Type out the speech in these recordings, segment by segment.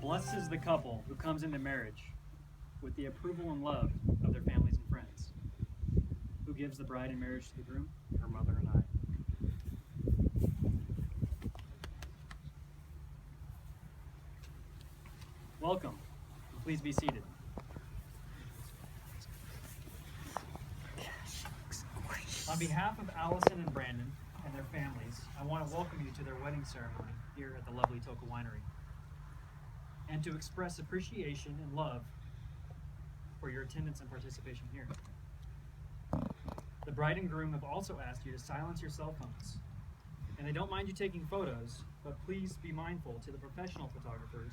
Blessed is the couple who comes into marriage with the approval and love of their families and friends. Who gives the bride in marriage to the groom? Her mother and I. Welcome. Please be seated. On behalf of Allison and Brandon and their families, I want to welcome you to their wedding ceremony here at the lovely Toka Winery, and to express appreciation and love for your attendance and participation here. The bride and groom have also asked you to silence your cell phones, and they don't mind you taking photos, but please be mindful to the professional photographers.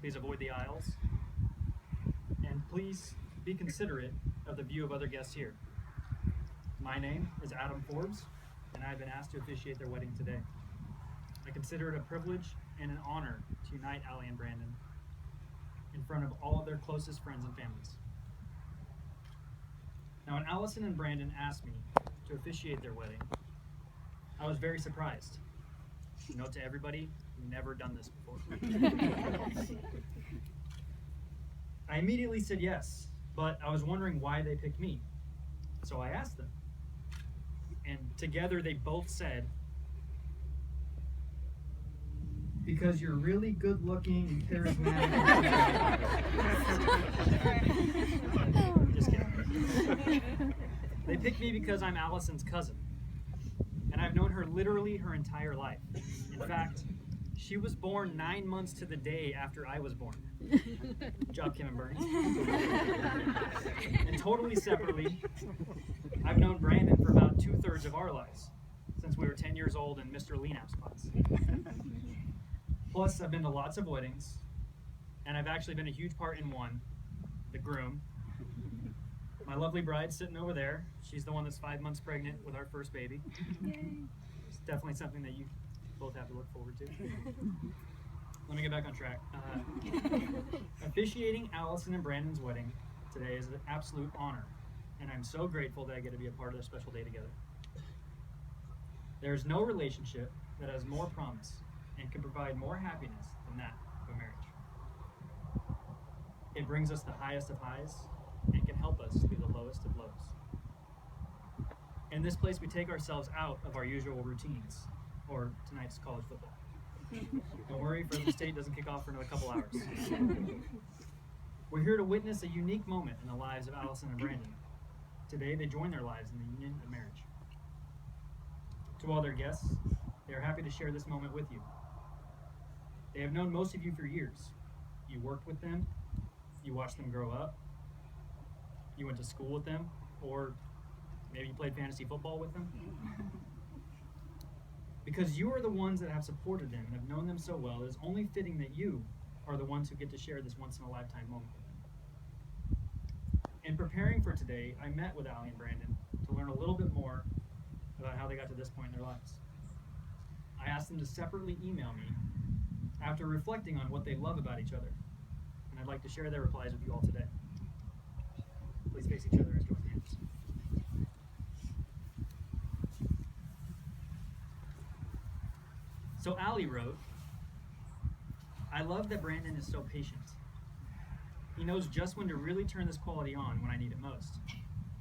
Please avoid the aisles, and please be considerate of the view of other guests here. My name is Adam Forbes, and I've been asked to officiate their wedding today. I consider it a privilege and an honor to unite Allie and Brandon in front of all of their closest friends and families. Now, when Allison and Brandon asked me to officiate their wedding, I was very surprised. Note to everybody, never done this before. I immediately said yes, but I was wondering why they picked me. So I asked them. And together they both said, because you're really good looking and charismatic. Just kidding. They picked me because I'm Allison's cousin. And I've known her literally her entire life. In fact, she was born 9 months to the day after I was born. Good job, Kim and Bernie. And totally separately, I've known Brandon for about 2/3 of our lives, since we were 10 years old in Mr. Lenap's class. Plus, I've been to lots of weddings, and I've actually been a huge part in one, the groom. My lovely bride's sitting over there. She's the one that's 5 months pregnant with our first baby. Yay. It's definitely something that you both have to look forward to. Let me get back on track. Officiating Allison and Brandon's wedding today is an absolute honor, and I'm so grateful that I get to be a part of their special day together. There's no relationship that has more promise and can provide more happiness than that of a marriage. It brings us the highest of highs and can help us through the lowest of lows. In this place, we take ourselves out of our usual routines, or tonight's college football. Don't worry, Fresno State doesn't kick off for another couple hours. We're here to witness a unique moment in the lives of Allison and Brandon. Today, they join their lives in the union of marriage. To all their guests, they are happy to share this moment with you. They have known most of you for years. You worked with them, you watched them grow up, you went to school with them, or maybe you played fantasy football with them. Because you are the ones that have supported them and have known them so well, it is only fitting that you are the ones who get to share this once-in-a-lifetime moment with them. In preparing for today, I met with Allie and Brandon to learn a little bit more about how they got to this point in their lives. I asked them to separately email me after reflecting on what they love about each other, and I'd like to share their replies with you all today. Please face each other and join hands. So Allie wrote, I love that Brandon is so patient. He knows just when to really turn this quality on when I need it most,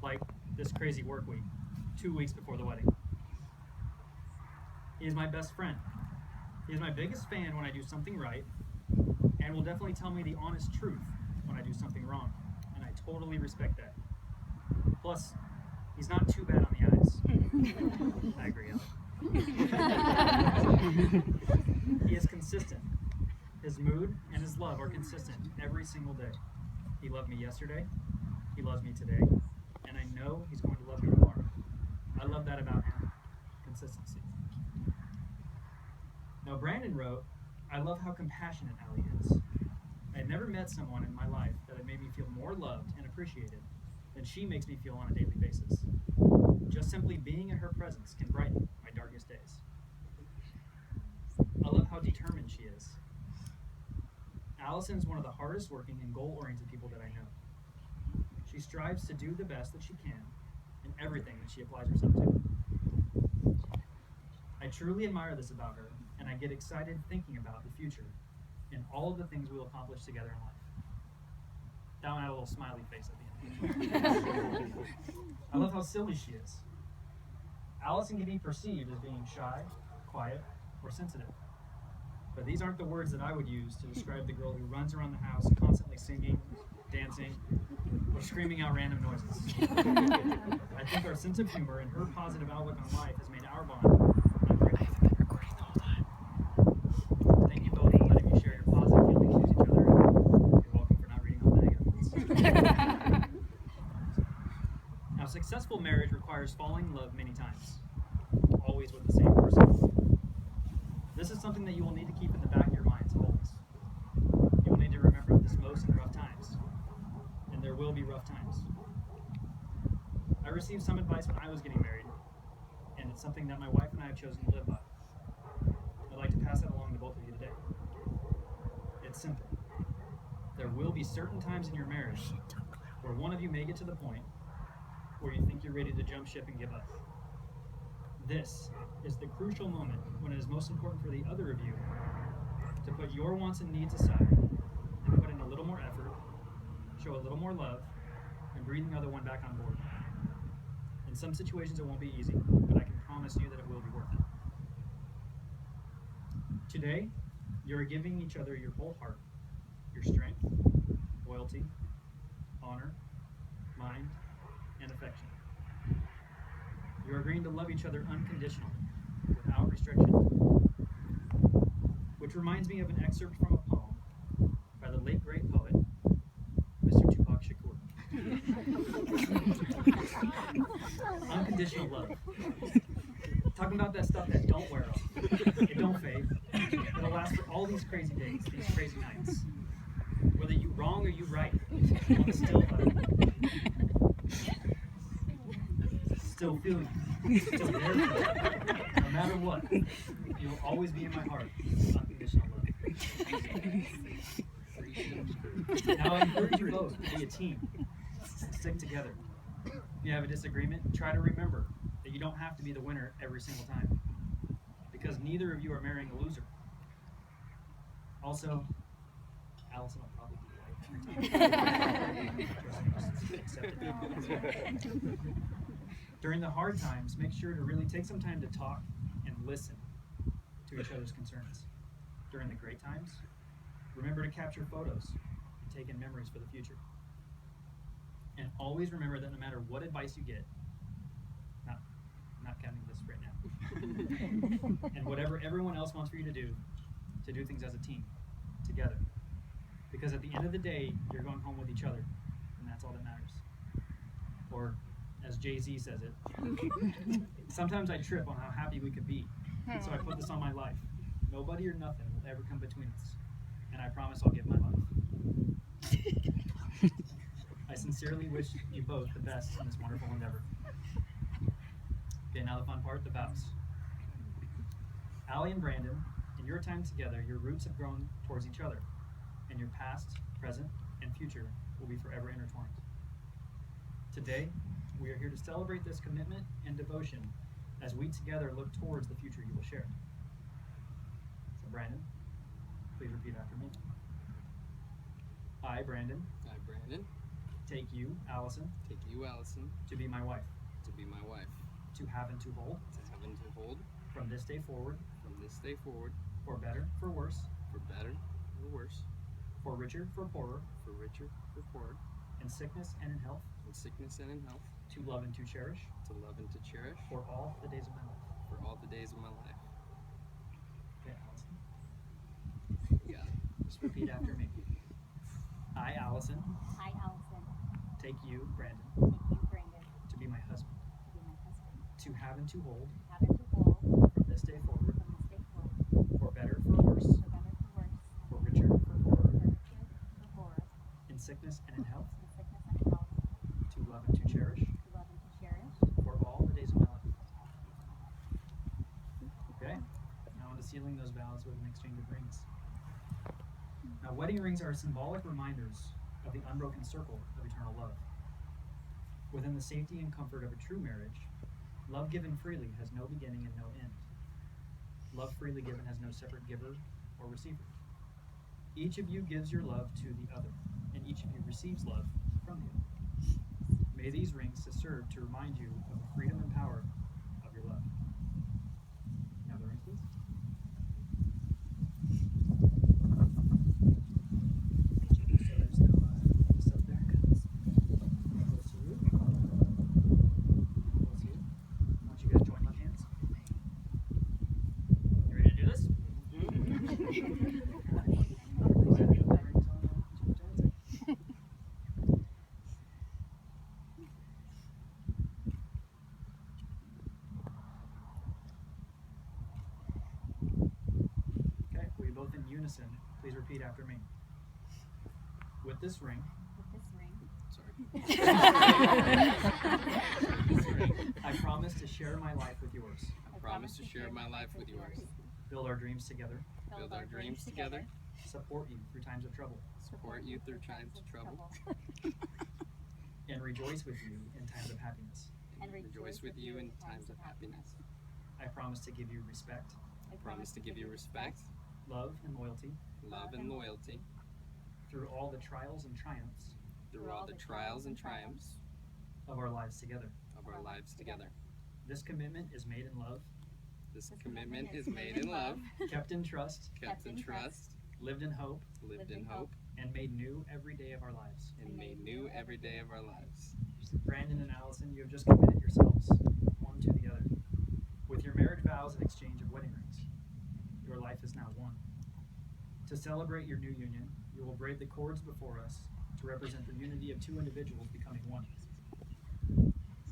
like this crazy work week, 2 weeks before the wedding. He is my best friend. He is my biggest fan when I do something right, and will definitely tell me the honest truth when I do something wrong, and I totally respect that. Plus, he's not too bad on the eyes. I agree, Allie. He is consistent. His mood and his love are consistent every single day. He loved me yesterday, he loves me today, and I know he's going to love me tomorrow. I love that about him, consistency. Now Brandon wrote, I love how compassionate Allie is. I had never met someone in my life that had made me feel more loved and appreciated than she makes me feel on a daily basis. Just simply being in her presence can brighten my darkest days. I love how determined she is. Allison is one of the hardest working and goal-oriented people that I know. She strives to do the best that she can in everything that she applies herself to. I truly admire this about her, and I get excited thinking about the future in all of the things we will accomplish together in life. That one had a little smiley face at the end. I love how silly she is. Allison can be perceived as being shy, quiet, or sensitive. But these aren't the words that I would use to describe the girl who runs around the house constantly singing, dancing, or screaming out random noises. I think our sense of humor and her positive outlook on life has made our bond unbreakable. I haven't been recording the whole time. Thank you both for letting me share your positive feelings with each other. You're welcome for not reading all the negative ones. Now, successful marriage requires falling in love many times, always with the same person. This is something that you will need to keep in the back of your minds always. You will need to remember this most in rough times, and there will be rough times. I received some advice when I was getting married, and it's something that my wife and I have chosen to live by. I'd like to pass that along to both of you today. It's simple. There will be certain times in your marriage where one of you may get to the point where you think you're ready to jump ship and give up. This is the crucial moment when it is most important for the other of you to put your wants and needs aside and put in a little more effort, show a little more love, and bring the other one back on board. In some situations it won't be easy, but I can promise you that it will be worth it. Today, you're giving each other your whole heart, your strength, loyalty, honor, mind, and affection. You're agreeing to love each other unconditionally, without restriction. Which reminds me of an excerpt from a poem by the late great poet, Mr. Tupac Shakur. Unconditional love. Talking about that stuff that don't wear off. It don't fade. It'll last for all these crazy days, these crazy nights. Whether you wrong or you right, you want to still love. Still feel you. Still there for you. No matter what, you'll always be in my heart. Unconditional love. Now I encourage you both to be a team. Stick together. If you have a disagreement, try to remember that you don't have to be the winner every single time. Because neither of you are marrying a loser. Also, Allison will probably be right every time. During the hard times, make sure to really take some time to talk and listen to each other's concerns. During the great times, remember to capture photos and take in memories for the future. And always remember that no matter what advice you get, not counting this right now, and whatever everyone else wants for you to do things as a team, together. Because at the end of the day, you're going home with each other, and that's all that matters. Or, as Jay-Z says it, sometimes I trip on how happy we could be, and so I put this on my life. Nobody or nothing will ever come between us, and I promise I'll give my life. I sincerely wish you both the best in this wonderful endeavor. Okay, now the fun part, the vows. Allie and Brandon, in your time together, your roots have grown towards each other, and your past, present, and future will be forever intertwined. Today, we are here to celebrate this commitment and devotion as we together look towards the future you will share. So Brandon, please repeat after me. I, Brandon, take you, Allison, to be my wife, to have and to hold, from this day forward, for better, for worse, for richer, for poorer, in sickness and in health, to love and to cherish, for all the days of my life. Okay, Allison. Yeah. Just repeat after me. I, Allison, take you, Brandon, to be my husband, to have and to hold, from this day forward, for better, for worse, for richer, for poorer, in sickness and in health, to love and to cherish, for all the days of my life. Okay, now on to sealing those vows with an exchange of rings. Now, wedding rings are symbolic reminders of the unbroken circle of eternal love. Within the safety and comfort of a true marriage, love given freely has no beginning and no end. Love freely given has no separate giver or receiver. Each of you gives your love to the other, and each of you receives love from the other. May these rings serve to remind you of the freedom and power of your love. Now the rings, please. So there's no just up there. Close to you. Close to you. I want you guys to join left hands. You ready to do this? Okay, will you both in unison please repeat after me? With this ring, I promise to share my life with yours. I promise to share my life with yours. Build our dreams together. Build our dreams together. Support you through times of trouble. Support you through times of trouble. And rejoice with you in times of happiness. And rejoice with you in times of happiness. I promise to give you respect, I promise to give you respect, love, and loyalty love, and loyalty through all the trials and triumphs through all the trials and triumphs of our lives together. of our lives together. This commitment is made in love, This commitment is made in love, kept in trust, kept in trust, lived in hope, lived in hope, and made new every day of our lives. and made new every day of our lives. Brandon and Allison, you have just committed yourselves one to the other. With your marriage vows and exchange of wedding rings, your life is now one. To celebrate your new union, you will braid the cords before us to represent the unity of two individuals becoming one.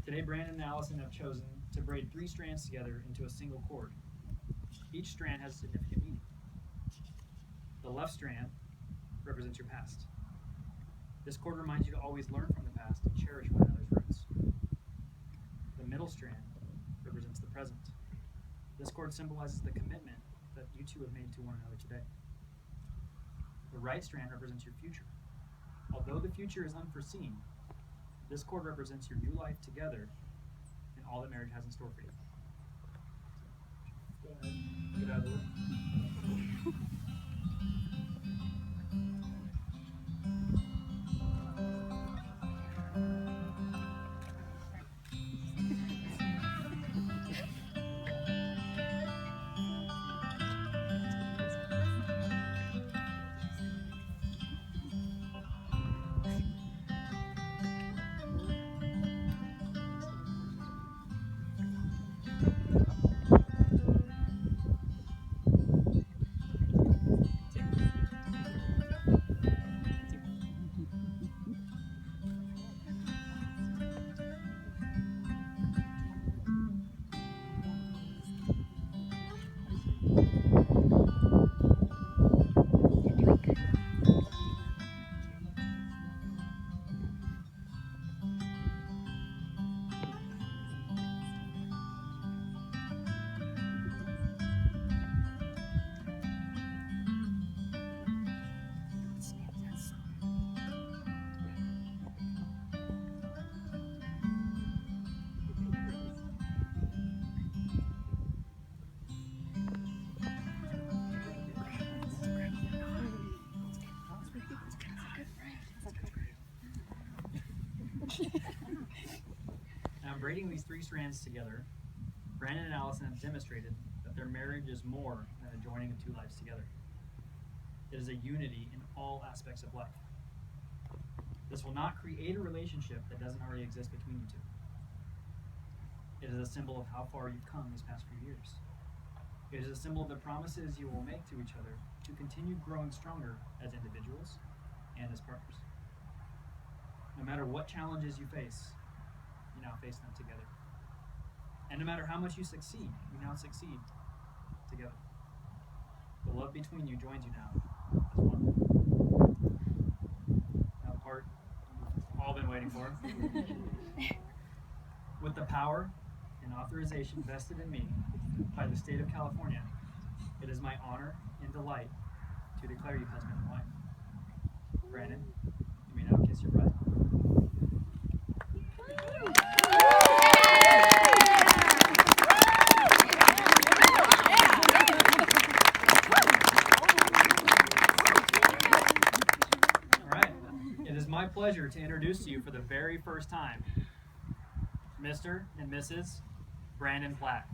Today, Brandon and Allison have chosen to braid 3 strands together into a single cord. Each strand has a significant meaning. The left strand represents your past. This cord reminds you to always learn from the past and cherish one another's roots. The middle strand represents the present. This cord symbolizes the commitment that you two have made to one another today. The right strand represents your future. Although the future is unforeseen, this cord represents your new life together and all that marriage has in store for you. Go ahead, get out of the way. Now, braiding these 3 strands together, Brandon and Allison have demonstrated that their marriage is more than a joining of 2 lives together. It is a unity in all aspects of life. This will not create a relationship that doesn't already exist between you two. It is a symbol of how far you've come these past few years. It is a symbol of the promises you will make to each other to continue growing stronger as individuals and as partners. No matter what challenges you face, you now face them together. And no matter how much you succeed, you now succeed together. The love between you joins you now as one. Now the part you've all been waiting for. With the power and authorization vested in me by the state of California, it is my honor and delight to declare you husband and wife. Brandon, you may now kiss your bride. my pleasure to introduce to you for the very first time, Mr. and Mrs. Brandon Platt.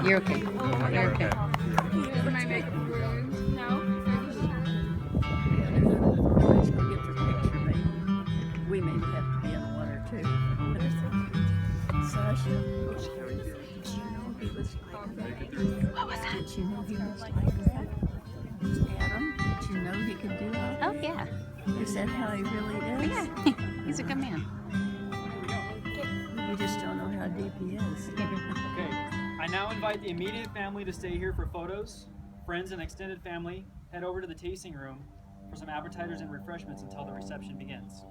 You're okay. You're okay. Can I make no? We may have to be in the water too. Sasha, did you know he was like that? What was that? Did you know he was like that? Adam, did you know he could do that? Oh, yeah. Is that how he really is? Yeah. He's a good man. You just don't know how deep he is. Okay, I now invite the immediate family to stay here for photos. Friends and extended family, head over to the tasting room for some appetizers and refreshments until the reception begins.